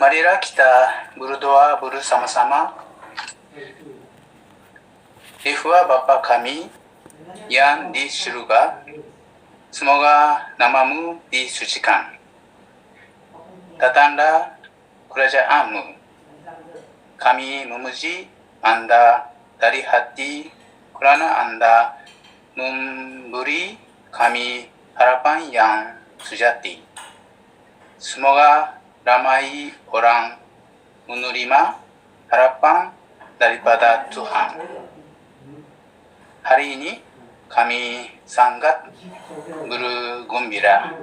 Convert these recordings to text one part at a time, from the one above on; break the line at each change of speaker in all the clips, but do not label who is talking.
Marilah kita berdoa bersama-sama. Yehovah Bapa kami yang di surga, semoga namamu disucikan. Datanglah kerajaanmu. Kami memuji Anda dari hati kerana Anda memberi kami harapan yang sejati. Semoga ramai orang menerima harapan daripada Tuhan. Hari ini kami sangat bergembira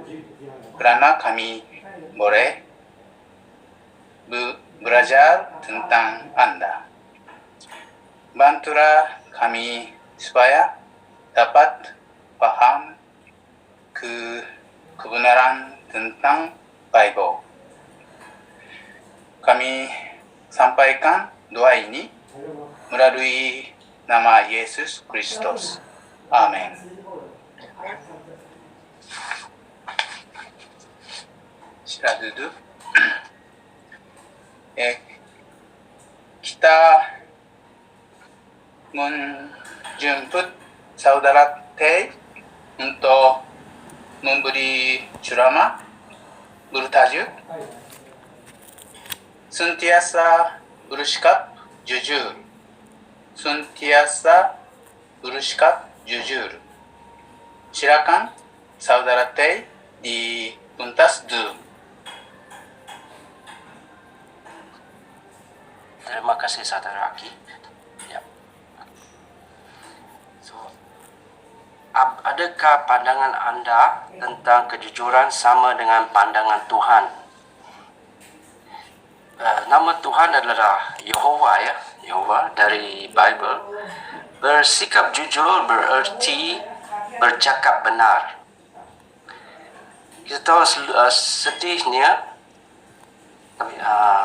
kerana kami boleh belajar tentang Anda. Bantulah kami supaya dapat paham kebenaran tentang Bible. Kami sampaikan doa ini melalui nama Yesus Kristus. Amin. Sila duduk. Kita menjemput saudara T untuk memberi ceramah bertajuk Sentiasa bersikap jujur. Sentiasa bersikap jujur. Silakan saudara T di pentas dulu.
Terima kasih saudara Aki. Ya. Adakah pandangan anda tentang kejujuran sama dengan pandangan Tuhan? Nama Tuhan adalah Yehovah ya, Yehovah dari Bible. Bersikap jujur bererti bercakap benar. Kita tahu sedihnya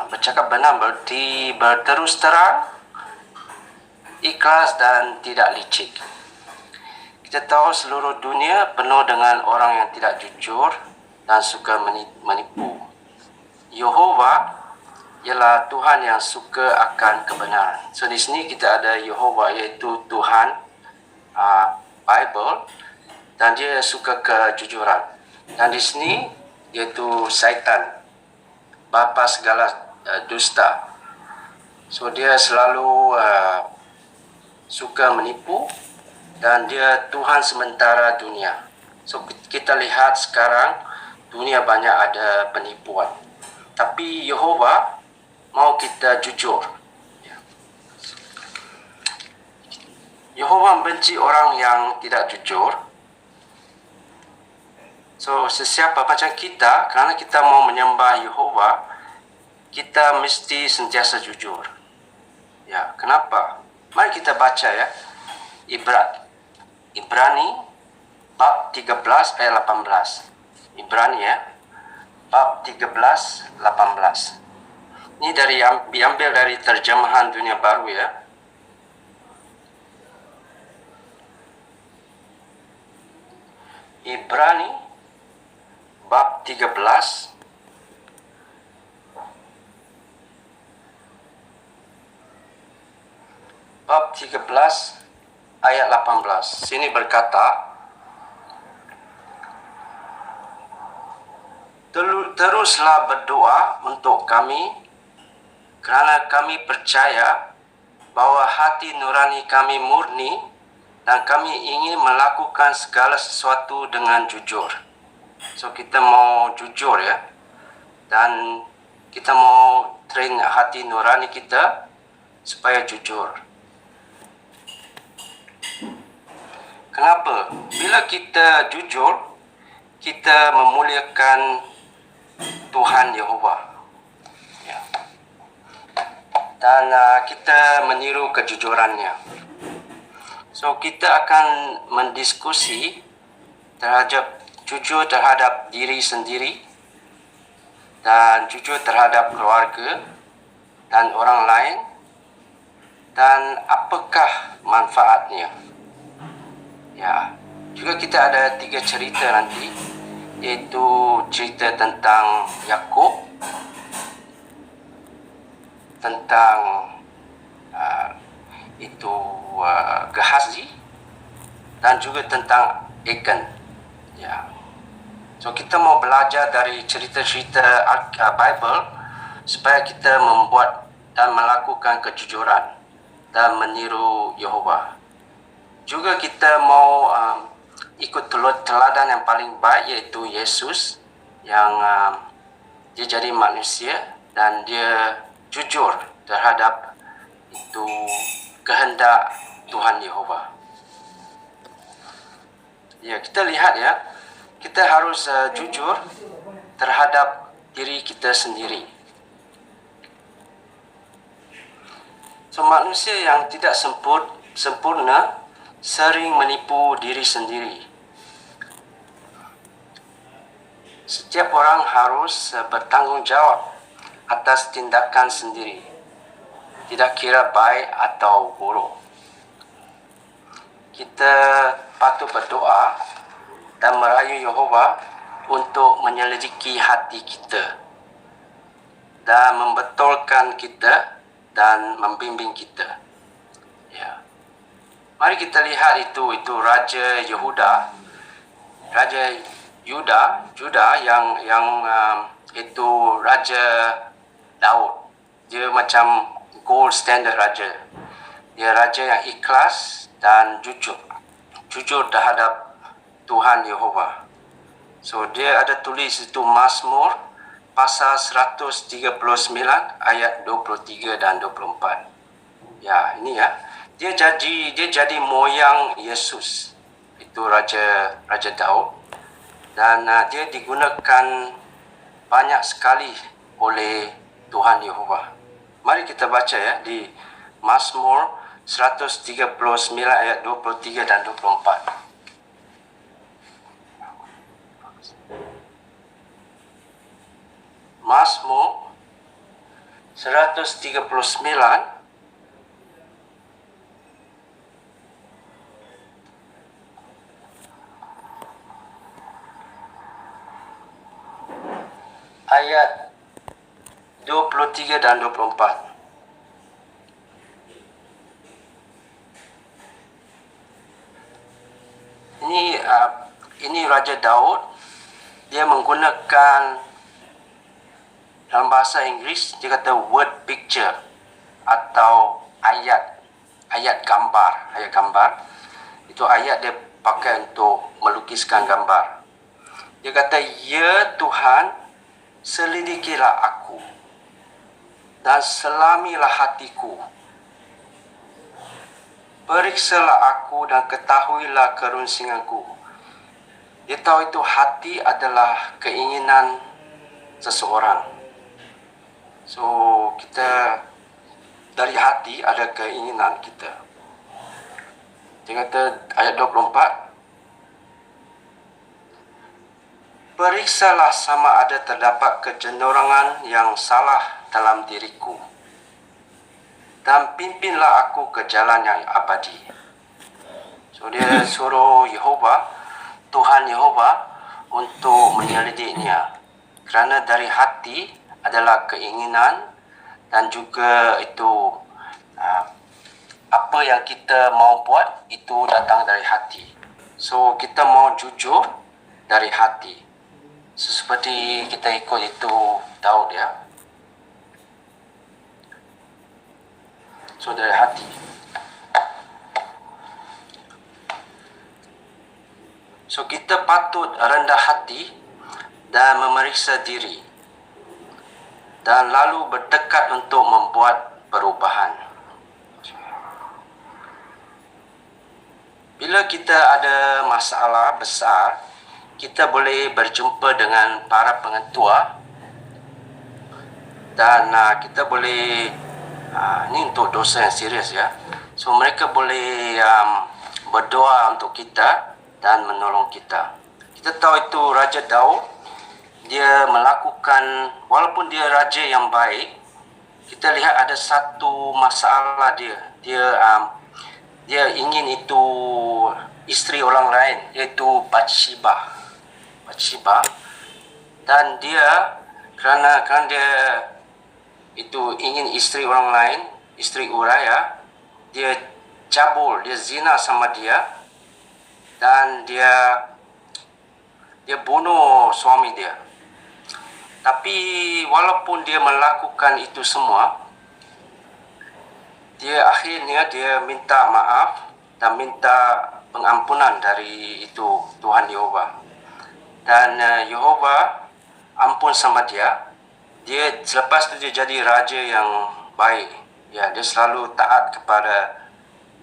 bercakap benar berarti berterus terang, ikhlas dan tidak licik. Kita tahu seluruh dunia penuh dengan orang yang tidak jujur dan suka menipu. Yehovah ialah Tuhan yang suka akan kebenaran. So di sini kita ada Yehovah iaitu Tuhan Bible dan dia suka kejujuran. Dan di sini iaitu Syaitan, bapa segala dusta. So dia selalu suka menipu dan dia Tuhan sementara dunia. So kita lihat sekarang dunia banyak ada penipuan. Tapi Yehovah mau kita jujur. Yehovah membenci orang yang tidak jujur. So sesiapa macam kita, kerana kita mau menyembah Yehovah, kita mesti sentiasa jujur. Ya, kenapa? Mari kita baca ya. Ibrani bab 13 ayat 18. Ibrani ya. Bab 13 18. Ini diambil dari terjemahan Dunia Baru ya. Ibrani bab 13 ayat 18. Sini berkata, teruslah berdoa untuk kami kerana kami percaya bahawa hati nurani kami murni dan kami ingin melakukan segala sesuatu dengan jujur. So kita mau jujur ya. Dan kita mau train hati nurani kita supaya jujur. Kenapa? Bila kita jujur, kita memuliakan Tuhan Yehovah. Ya. Dan kita meniru kejujurannya. So kita akan mendiskusi jujur terhadap diri sendiri dan jujur terhadap keluarga dan orang lain, dan apakah manfaatnya. Ya, juga kita ada 3 cerita nanti, iaitu cerita tentang Yakub, tentang itu Gehazi dan juga tentang Achan. Ya. So kita mau belajar dari cerita-cerita Bible supaya kita membuat dan melakukan kejujuran dan meniru Yehova. Juga kita mau ikut teladan yang paling baik, yaitu Yesus yang dia jadi manusia dan dia jujur terhadap itu kehendak Tuhan Yehova. Ya, kita lihat ya, kita harus jujur terhadap diri kita sendiri. So, manusia yang tidak sempurna sering menipu diri sendiri. Setiap orang harus bertanggung jawab atas tindakan sendiri, tidak kira baik atau buruk. Kita patut berdoa dan merayu Yehova untuk menyelidiki hati kita dan membetulkan kita dan membimbing kita. Ya. Mari kita lihat itu Raja Yehuda, Raja Juda yang itu Raja Daud. Dia macam gold standard raja. Dia raja yang ikhlas dan jujur terhadap Tuhan Yehova. So dia ada tulis itu Mazmur pasal 139 ayat 23 dan 24. Ya, ini ya. Dia jadi moyang Yesus. Itu Raja Daud. Dan dia digunakan banyak sekali oleh Tuhan Yehova. Mari kita baca ya di Mazmur 139 ayat 23 dan 24. Mazmur 139 ayat 23 dan 24. Ini Raja Daud. Dia menggunakan dalam bahasa Inggris, dia kata word picture atau ayat gambar. Itu ayat dia pakai untuk melukiskan gambar. Dia kata, "Ya Tuhan, selidikilah aku dan selamilah hatiku. Periksalah aku dan ketahuilah kerunsinganku." Dia tahu itu hati adalah keinginan seseorang. So, kita dari hati ada keinginan kita. Dia kata ayat 24, "Periksalah sama ada terdapat kecenderungan yang salah dalam diriku, dan pimpinlah aku ke jalan yang abadi." So dia suruh Tuhan Yehova untuk menyelidiknya. Kerana dari hati adalah keinginan dan juga itu apa yang kita mau buat itu datang dari hati. So kita mau jujur dari hati. Seperti kita ikut itu Daud ya. So dari hati. So kita patut rendah hati dan memeriksa diri dan lalu bertekad untuk membuat perubahan. Bila kita ada masalah besar, kita boleh berjumpa dengan para pengetua dan kita boleh ini untuk dosa yang serius ya. So mereka boleh berdoa untuk kita dan menolong kita. Kita tahu itu Raja Daud, dia melakukan, walaupun dia raja yang baik, kita lihat ada satu masalah dia ingin itu isteri orang lain, iaitu Bathsheba. Dan dia kerana dia itu ingin isteri orang lain, isteri Uraya, dia cabul, dia zina sama dia, dan dia bunuh suami dia. Tapi walaupun dia melakukan itu semua, akhirnya dia minta maaf dan minta pengampunan dari itu Tuhan Yehova. Dan Yehova ampun sama dia. Dia selepas itu dia jadi raja yang baik. Ya, dia selalu taat kepada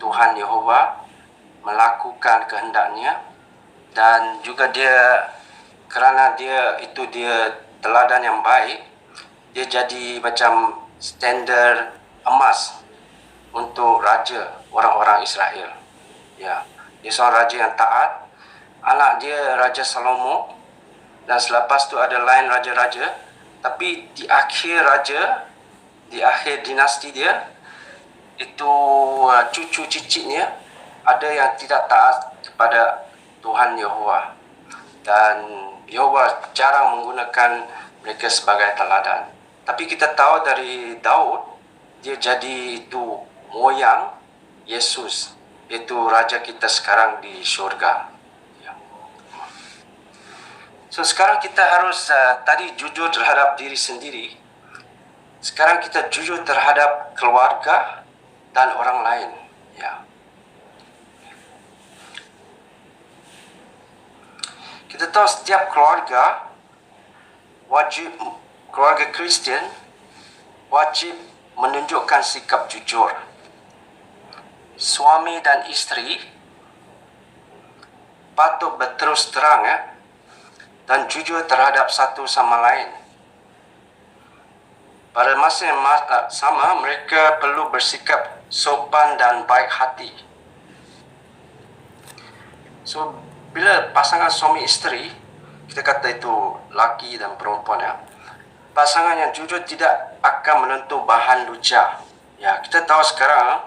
Tuhan Yehova, melakukan kehendaknya, dan juga dia kerana dia teladan yang baik, dia jadi macam standar emas untuk raja orang-orang Israel. Ya, dia seorang raja yang taat. Anak dia Raja Salomo, dan selepas tu ada lain raja-raja. Tapi di akhir dinasti dia, itu cucu cicitnya ada yang tidak taat kepada Tuhan Yehova, dan Yehova jarang menggunakan mereka sebagai teladan. Tapi kita tahu dari Daud, dia jadi itu moyang Yesus, iaitu raja kita sekarang di syurga. So sekarang kita harus tadi jujur terhadap diri sendiri. Sekarang kita jujur terhadap keluarga dan orang lain. Ya. Kita tahu setiap keluarga Kristen wajib menunjukkan sikap jujur. Suami dan isteri patut berterus terang dan jujur terhadap satu sama lain. Pada masa yang sama, mereka perlu bersikap sopan dan baik hati. So, bila pasangan suami isteri, kita kata itu laki dan perempuan pasangan yang jujur tidak akan menentu bahan lucah. Ya, kita tahu sekarang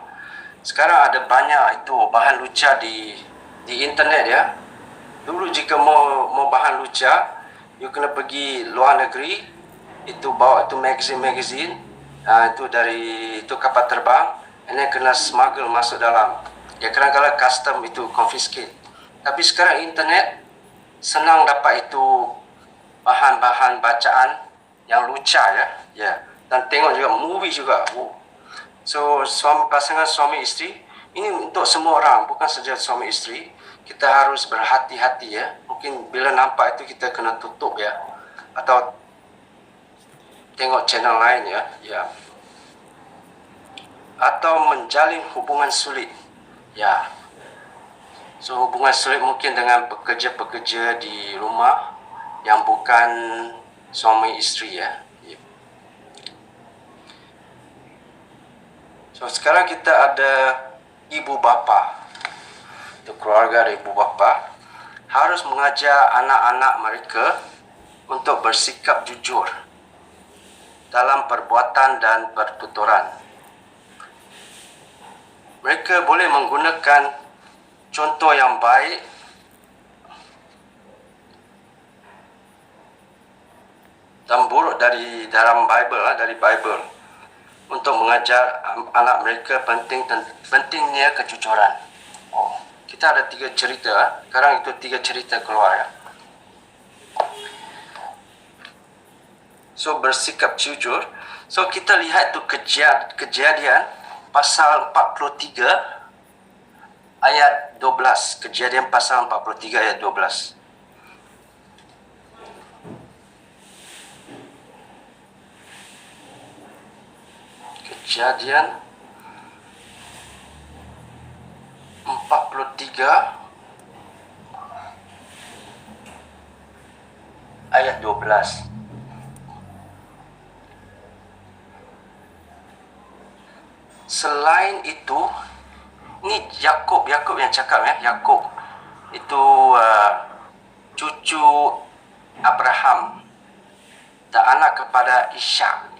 ada banyak itu bahan lucah di internet ya. Dulu jika mau bahan lucah, you kena pergi luar negeri, itu bawa itu magazine, itu dari itu kapal terbang, and then kena smuggle masuk dalam. Ya, kadang-kadang custom itu confiscate. Tapi sekarang internet senang dapat itu bahan-bahan bacaan yang lucah ya. Dan tengok juga movie juga. So pasangan suami isteri ini untuk semua orang, bukan saja suami isteri. Kita harus berhati-hati ya. Mungkin bila nampak itu kita kena tutup ya, atau tengok channel lain ya. Atau menjalin hubungan sulit ya. So hubungan sulit mungkin dengan pekerja-pekerja di rumah yang bukan suami isteri ya. So sekarang kita ada ibu bapa. Itu keluarga dari ibu bapa harus mengajar anak-anak mereka untuk bersikap jujur dalam perbuatan dan pertuturan. Mereka boleh menggunakan contoh yang baik dan buruk dari dalam Bible untuk mengajar anak mereka pentingnya kejujuran. Kita ada 3 cerita. Sekarang itu 3 cerita keluar ya. So bersikap jujur. So kita lihat tu kejadian pasal 43 ayat 12. Kejadian pasal 43 ayat 12. Kejadian 43 ayat 12. Selain itu, ini Yakub yang cakap ya. Yakub itu cucu Abraham dan anak kepada Ishak.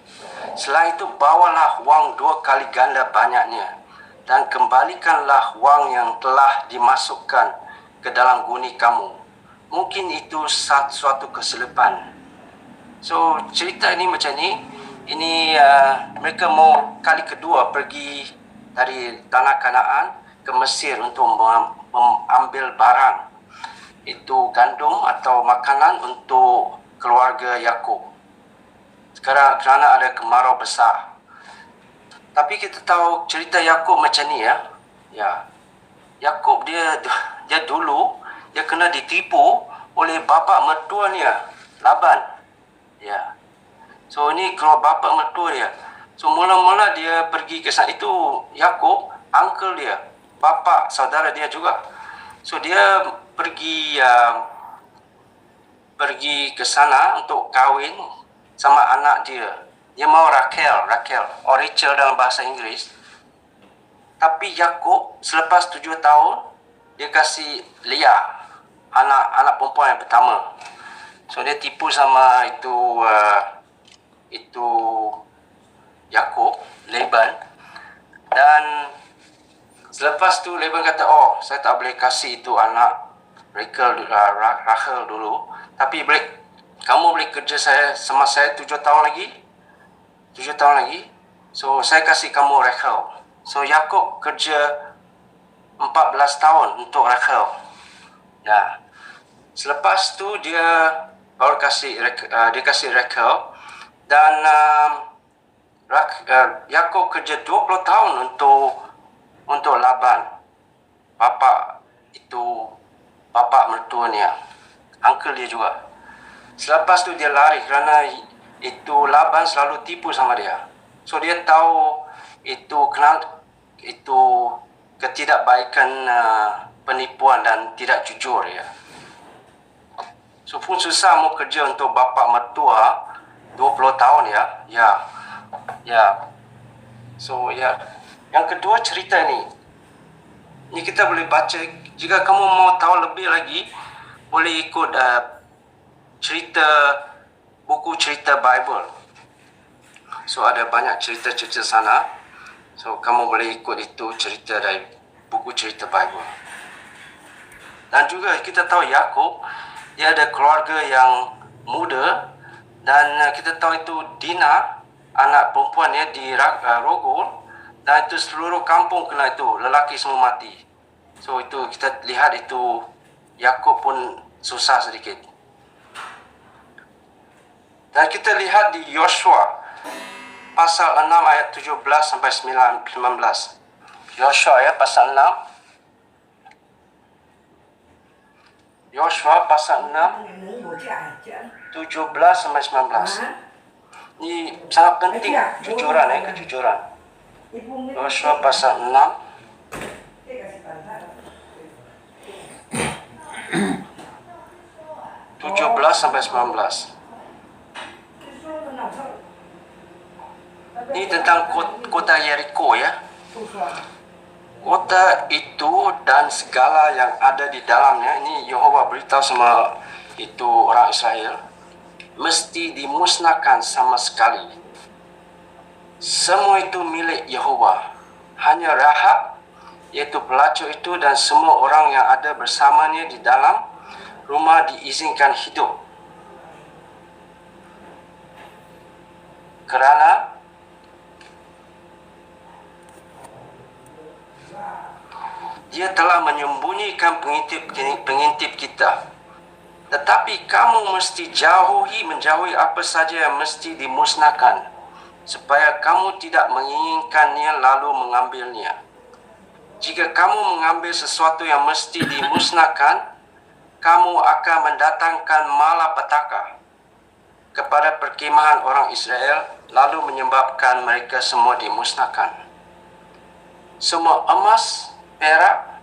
Selain itu, bawalah wang 2 kali ganda banyaknya dan kembalikanlah wang yang telah dimasukkan ke dalam guni kamu. Mungkin itu suatu kesilapan. So cerita ini macam ni, ini mereka mau kali kedua pergi dari tanah Kanaan ke Mesir untuk mengambil barang, itu gandum atau makanan untuk keluarga Yakub. Sekarang kerana ada kemarau besar. Tapi kita tahu cerita Yakub macam ni ya. Ya. Yakub dia dulu dia kena ditipu oleh bapa mertuanya Laban. Ya. So ini kalau bapa mertua dia. So mula-mula dia pergi ke sana, itu Yakub, uncle dia, bapa saudara dia juga. So dia pergi ke sana untuk kahwin sama anak dia. Dia mau Rachel, Rachel dalam bahasa Inggris. Tapi Yakub selepas 7 tahun dia kasih Leah, anak perempuan yang pertama. So dia tipu sama itu Yakub, Laban. Dan selepas tu Laban kata, oh saya tak boleh kasih itu anak Rachel dulu, tapi kamu boleh kerja sama saya 7 tahun lagi. So saya kasih kamu Rachel. So Yakub kerja 14 tahun untuk Rachel. Ya. Selepas tu dia baru kasih Rachel. Dan Yakub kerja 20 tahun untuk Laban, bapa mertuanya, uncle dia juga. Selepas tu dia lari kerana itu Laban selalu tipu sama dia. So dia tahu itu ketidakbaikan penipuan dan tidak jujur ya. So pun susah mau kerja untuk bapa mertua 20 tahun ya. So ya, yang kedua cerita ni kita boleh baca. Jika kamu mau tahu lebih lagi, boleh ikut buku cerita Bible. So ada banyak cerita-cerita sana. So kamu boleh ikut itu cerita dari buku cerita Bible. Dan juga kita tahu Yakub, dia ada keluarga yang muda. Dan kita tahu itu Dina, anak perempuannya di Rogol. Dan itu seluruh kampung kena itu, lelaki semua mati. So itu kita lihat itu Yakub pun susah sedikit. Dan kita lihat di Yosua pasal 6 ayat 17 sampai 19. Yosua ya pasal 6. Yosua pasal 6 17 sampai 19. Ini sangat penting kejujuran. Yosua pasal 6 17 sampai 19. Ini tentang kota Yeriko ya. Kota itu dan segala yang ada di dalamnya, ini Yehova beritahu sama itu orang Israel, mesti dimusnahkan sama sekali. Semua itu milik Yehova. Hanya Rahab, yaitu pelacur itu, dan semua orang yang ada bersamanya di dalam rumah diizinkan hidup. Kerana dia telah menyembunyikan pengintip kita. Tetapi kamu mesti menjauhi apa saja yang mesti dimusnahkan, supaya kamu tidak menginginkannya lalu mengambilnya. Jika kamu mengambil sesuatu yang mesti dimusnahkan, kamu akan mendatangkan malapetaka kepada perkemahan orang Israel, lalu menyebabkan mereka semua dimusnahkan. Semua emas, perak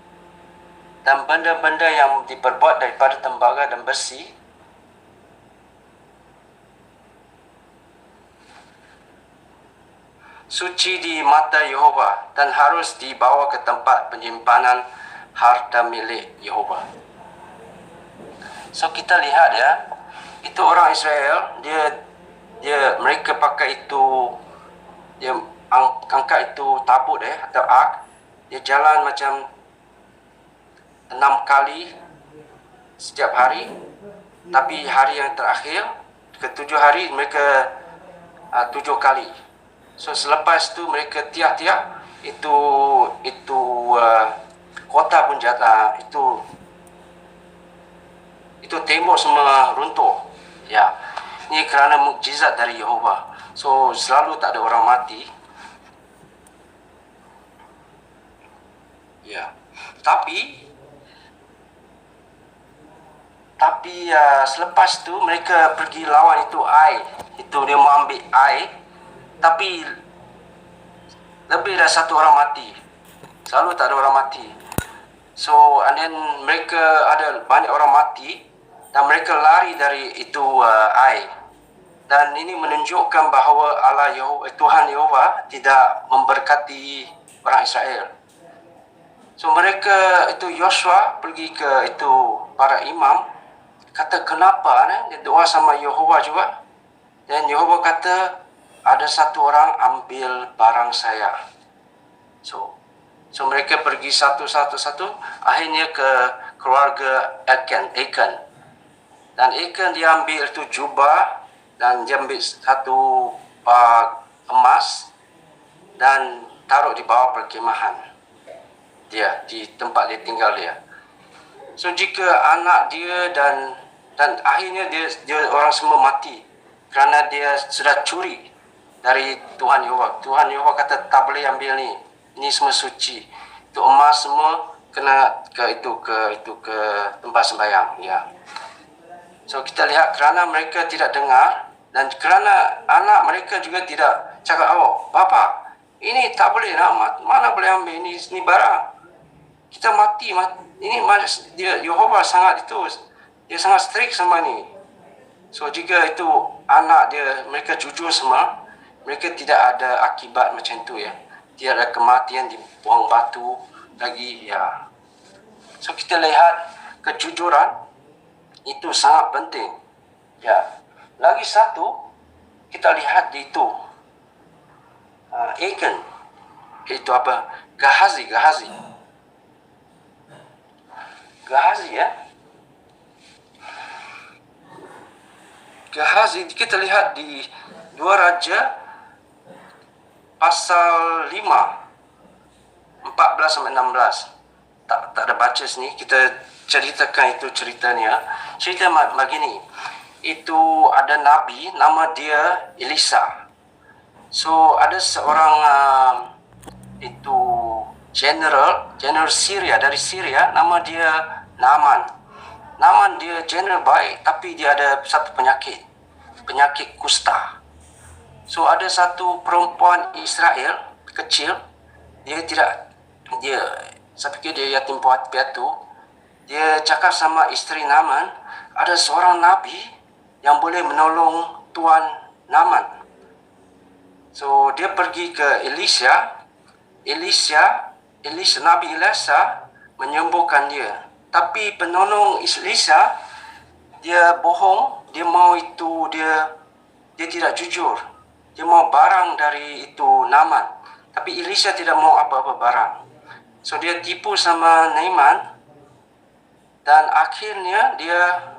dan benda-benda yang diperbuat daripada tembaga dan besi suci di mata Yehova dan harus dibawa ke tempat penyimpanan harta milik Yehova. So kita lihat ya, itu orang Israel, mereka pakai itu, dia angkat itu tabut atau ark. Dia jalan macam 6 kali setiap hari. Tapi hari yang terakhir, ke-7 hari, mereka 7 kali. So selepas tu mereka tiap-tiap itu kota pun jatuh, itu tembok semua runtuh. Ya, ini kerana mukjizat dari Yehova. So selalu tak ada orang mati. Ya, tapi selepas tu mereka pergi lawan itu air. Itu dia mau ambil air, tapi lebih dari 1 orang mati. Selalu tak ada orang mati. So and then mereka ada banyak orang mati dan mereka lari dari itu air. Dan ini menunjukkan bahawa Tuhan Yehova tidak memberkati orang Israel. So mereka itu Yosua pergi ke itu para imam, kata kenapa dia doa sama Yehova juga. Dan Yehova kata ada 1 orang ambil barang saya. So mereka pergi satu. Akhirnya ke keluarga Achan. Dan Achan dia ambil itu jubah dan dia ambil 1 bag emas dan taruh di bawah perkemahan dia, di tempat dia tinggal dia. So jika anak dia dan akhirnya dia orang semua mati kerana dia sudah curi dari Tuhan Yehova. Tuhan Yehova kata tak boleh ambil ni. Ini semua suci. Itu emas semua kena ke tempat sembahyang. Ya. So kita lihat kerana mereka tidak dengar dan kerana anak mereka juga tidak cakap, oh bapa, ini tak boleh nak, mana boleh ambil ini barang. Kita mati. Ini dia Yehova dia sangat strict sama ni. So jika itu anak dia mereka jujur semua, mereka tidak ada akibat macam tu ya. Tidak ada kematian dibuang batu lagi ya. So kita lihat kejujuran itu sangat penting. Ya. Lagi satu kita lihat di itu Achan, itu apa? Gehazi ya. Gehazi kita lihat di 2 Raja pasal 5 14 sampai 16. Tak ada baca sini, kita ceritakan itu ceritanya. Cerita begini. Itu ada nabi nama dia Elisa. So ada seorang itu general Syria, dari Syria, nama dia Naaman dia general baik, tapi dia ada satu penyakit kusta. So ada satu perempuan Israel kecil, saya fikir dia yatim piatu. Dia cakap sama isteri Naaman, ada seorang nabi yang boleh menolong tuan Naaman. So dia pergi ke Nabi Elisa menyembuhkan dia. Tapi penolong Elisa dia bohong, dia tidak jujur. Dia mau barang dari itu Naaman, tapi Elisa tidak mau apa-apa barang. So dia tipu sama Naaman dan akhirnya dia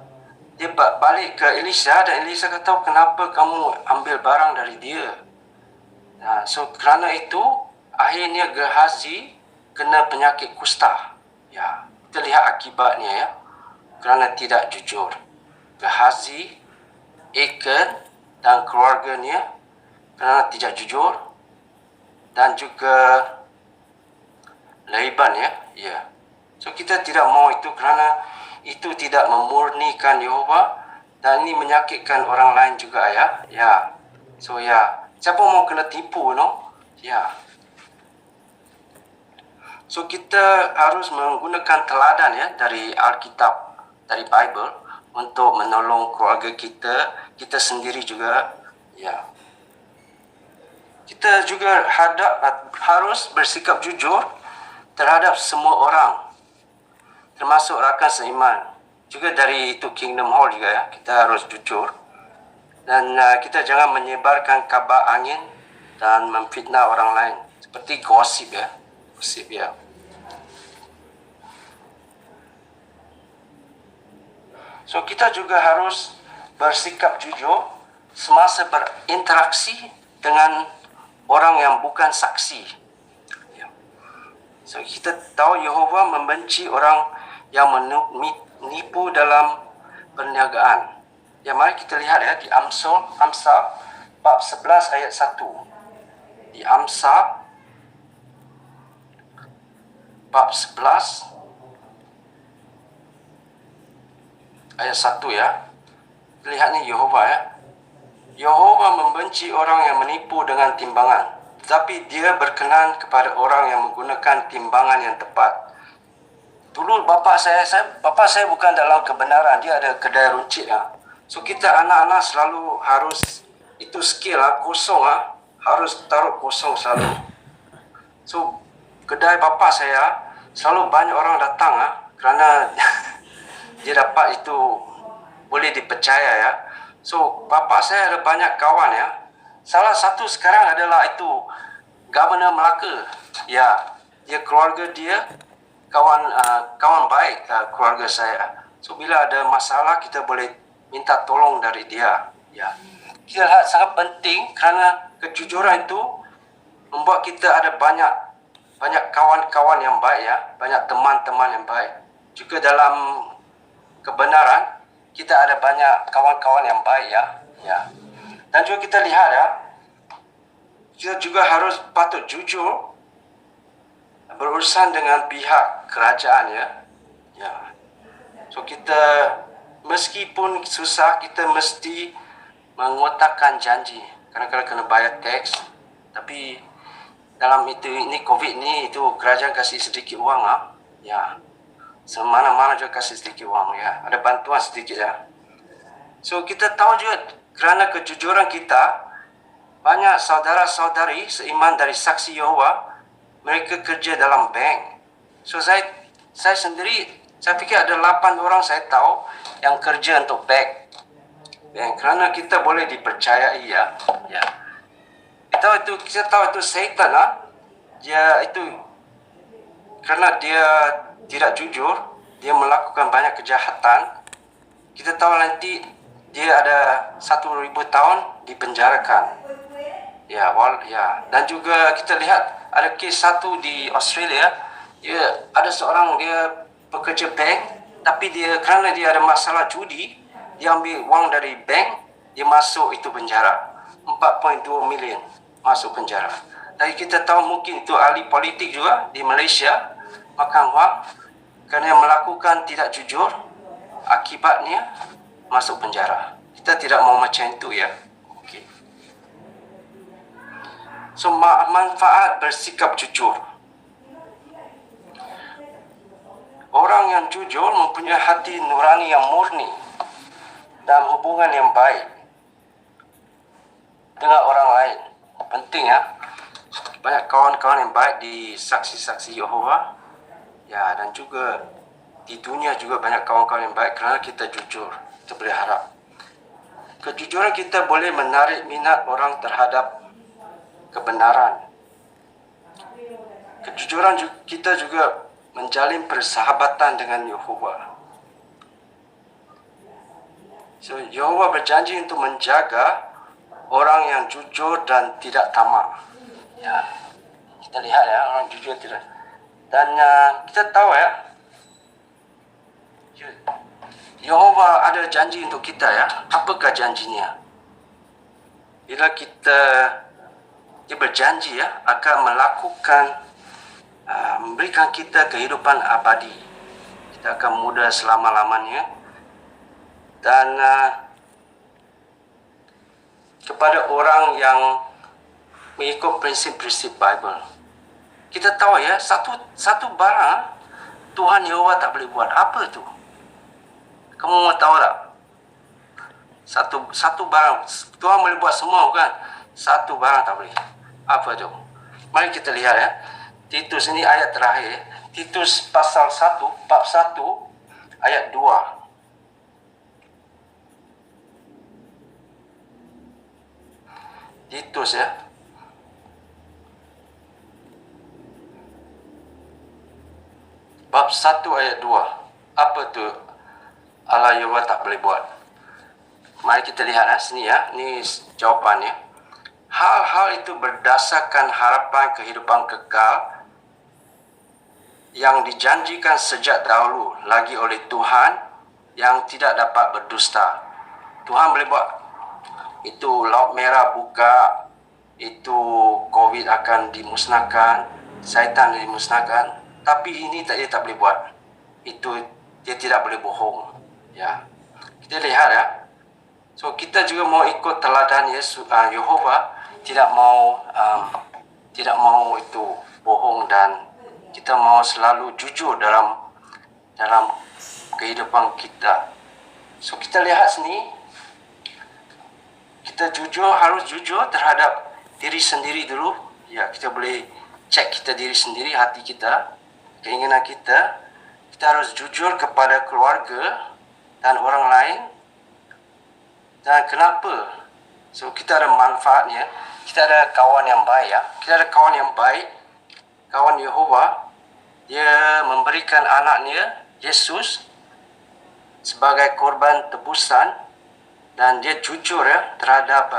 balik ke Elisa dan Elisa kata, kenapa kamu ambil barang dari dia? Nah, so kerana itu akhirnya Gehazi kena penyakit kusta. Ya, kita lihat akibatnya ya. Kerana tidak jujur. Gehazi, Achan dan keluarganya kerana tidak jujur, dan juga Laban ya. Ya. So kita tidak mau itu kerana itu tidak memurnikan Yehova dan ini menyakitkan orang lain juga ya. Ya. So ya, siapa mau kena tipu no? Ya. So kita harus menggunakan teladan ya dari Alkitab, dari Bible untuk menolong keluarga kita sendiri juga ya. Kita juga harus bersikap jujur terhadap semua orang, termasuk rakan seiman. Juga dari itu Kingdom Hall juga ya, kita harus jujur. Dan kita jangan menyebarkan kabar angin dan memfitnah orang lain. Seperti gosip ya. So kita juga harus bersikap jujur semasa berinteraksi dengan orang yang bukan saksi. So kita tahu Yehova membenci orang yang menipu dalam perniagaan. Ya, mari kita lihat ya di Amsal bab 11 ayat 1. Di Amsal bab 11 ayat 1 ya. Lihat ni Yehova ya. Yehova membenci orang yang menipu dengan timbangan, tetapi dia berkenan kepada orang yang menggunakan timbangan yang tepat. Dulu bapa saya bukan dalam kebenaran, dia ada kedai runcit ya. So kita anak-anak selalu harus itu skill kosong harus taruh kosong selalu. So kedai bapa saya selalu banyak orang datang kerana dia dapat itu boleh dipercaya ya. So bapa saya ada banyak kawan ya. Salah satu sekarang adalah itu Governor Melaka. Ya, dia keluarga dia kawan baik keluarga saya. So bila ada masalah kita boleh minta tolong dari dia. Ya. Kita lihat sangat penting kerana kejujuran itu membuat kita ada banyak kawan-kawan yang baik ya, banyak teman-teman yang baik. Juga dalam kebenaran kita ada banyak kawan-kawan yang baik ya. Ya. Dan juga kita lihat ya, kita juga harus patut jujur berurusan dengan pihak kerajaan ya. Ya. So kita meskipun susah kita mesti mengotakkan janji. Kadang-kadang kena bayar teks, tapi dalam ini COVID ni itu kerajaan kasih sedikit wang ya. Semana-mana juga kasih sedikit wang ya. Ada bantuan sedikit ya. So kita tahu juga kerana kejujuran kita, banyak saudara-saudari seiman dari saksi Yehova, mereka kerja dalam bank. So saya sendiri, saya fikir ada 8 orang saya tahu yang kerja untuk bank. Kerana kita boleh dipercayai ya. Ya. Kita tahu itu syaitan dia itu kerana dia tidak jujur, dia melakukan banyak kejahatan. Kita tahu nanti dia ada 1,000 tahun dipenjarakan. Ya, dan juga kita lihat ada kes satu di Australia. Dia ada seorang dia pekerja bank, tapi kerana dia ada masalah judi, dia ambil wang dari bank, dia masuk itu penjara. 4.2 million masuk penjara. Dan kita tahu mungkin itu ahli politik juga di Malaysia makan wang kerana melakukan tidak jujur, akibatnya masuk penjara. Kita tidak mau macam itu ya. Okay. So manfaat bersikap jujur. Orang yang jujur mempunyai hati nurani yang murni dan hubungan yang baik dengan orang lain. Penting ya. Banyak kawan-kawan yang baik di saksi-saksi Yehova. Ya, dan juga di dunia juga banyak kawan-kawan yang baik kerana kita jujur. Kita boleh harap. Kejujuran kita boleh menarik minat orang terhadap kebenaran. Kejujuran kita juga menjalin persahabatan dengan Yehova. So, Yehova berjanji untuk menjaga orang yang jujur dan tidak tamak. Ya, kita lihat ya, orang jujur tidak. Dan kita tahu ya, Yehova ada janji untuk kita ya. Apakah janjinya? Bila dia berjanji ya akan memberikan kita kehidupan abadi. Kita akan muda selama-lamanya. Dan kepada orang yang mengikut prinsip-prinsip Bible. Kita tahu ya, satu barang Tuhan Yehova tak boleh buat. Apa tu? Kamu mau tahu tak? Satu barang Tuhan boleh buat semua bukan? Satu barang tak boleh. Apa tu? Mari kita lihat ya. Titus ini ayat terakhir. Titus pasal 1, bab 1 ayat 2. Titus ya. Bab 1 ayat 2. Apa tu Allah Yehova tak boleh buat? Mari kita lihat sini ya. Ini jawabannya. Hal-hal itu berdasarkan harapan kehidupan kekal yang dijanjikan sejak dahulu lagi oleh Tuhan yang tidak dapat berdusta. Tuhan boleh buat itu, laut merah buka, itu COVID akan dimusnahkan, syaitan dimusnahkan. Tapi ini dia tak boleh buat. Itu dia tidak boleh bohong. Ya, kita lihat ya. So kita juga mau ikut teladan Yesus, Yehova, tidak mau itu bohong, dan kita mau selalu jujur dalam kehidupan kita. So kita lihat sini, kita harus jujur terhadap diri sendiri dulu. Ya, kita boleh cek kita diri sendiri, hati kita, keinginan kita. Kita harus jujur kepada keluarga dan orang lain. Dan kenapa? So kita ada manfaatnya. Kita ada kawan yang baik ya. Kita ada kawan yang baik, kawan Yehova. Dia memberikan anaknya Yesus sebagai korban tebusan, dan dia jujur ya terhadap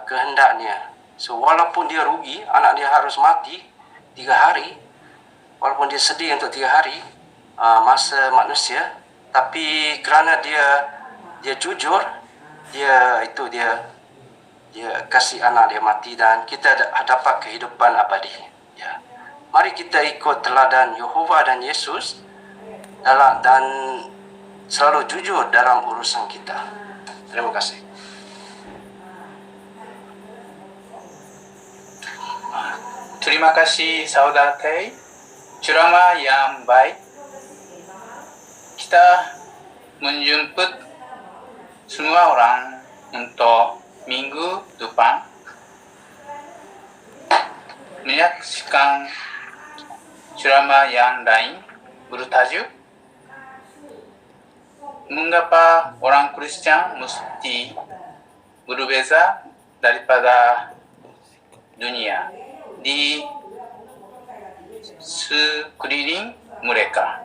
kehendaknya. So walaupun dia rugi, anak dia harus mati 3 hari, walaupun dia sedih untuk 3 hari masa manusia, tapi kerana dia jujur, dia kasih anak dia mati, dan kita dapat kehidupan abadi. Ya. Mari kita ikut teladan Yehova dan Yesus dan selalu jujur dalam urusan kita. Terima kasih.
Terima kasih Saudara Tei, ceramah yang baik. Kita menjemput semua orang untuk minggu depan menyaksikan ceramah yang lain bertajuk mengapa orang Kristen mesti berbeza daripada dunia di sekeliling mereka.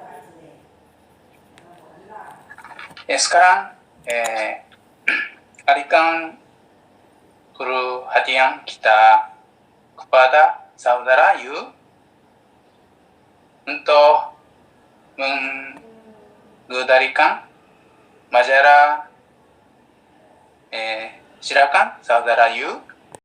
Sekarang alihkan perhatian kita kepada Saudara Yu untuk mengudarikan majalah. Silakan Saudara Yu.